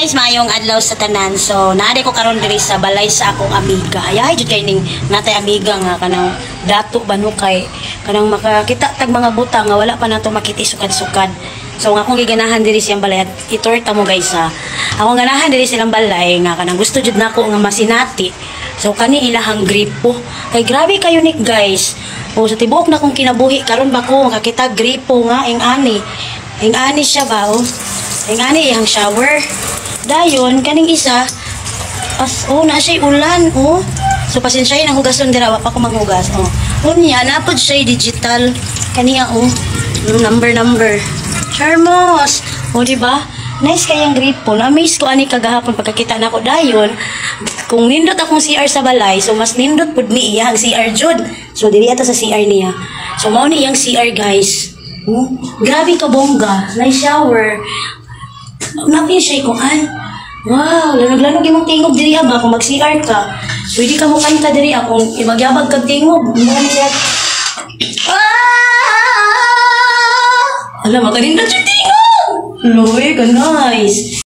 guys, mayong adlaw sa tanan. So, naade ko karon diri sa balay sa akong amiga. Ay, jud kay ning natay amiga nga kanang dato banu kay kanang makakita tag mga buta nga wala pa nato makiti sukad-sukad. So, nga akong giganahan diri siyang balay at itorta mo guys ha. Akong ganahan diri silang balay nga kanang gusto jud nako nga masinati. So, kani ilahang gripo. Kay grabe kayo ni guys. O sa tibuok na kong kinabuhi karon ba ko makakita gripo nga ing ani. Ing ani siya ba oh. Ing ani iyang shower. Dayon kaning isa na siya ulan oh. So pasensyahin ang hugason dira wa pa ko maghugas oh. Unya napod siya digital kaniya oh. Number. Charmos. Oh di ba? Nice kayang gripo. Na-amaze ko ani kagahapon pagkakita nako dayon. Kung nindot akong CR sa balay, so mas nindot pud ni iyang CR jud. So diri ata sa CR niya. So mao ni iyang CR guys. Oh, grabe ka bongga. Nice shower. Napi siya kung ay. Wow, lanog-lanog imong tingog diri ba kung mag-CR ka. Pwede ka mo kanta diri kung imagyabag kag tingog. Alam mo kanindot yung tingog. Loy, ka nice.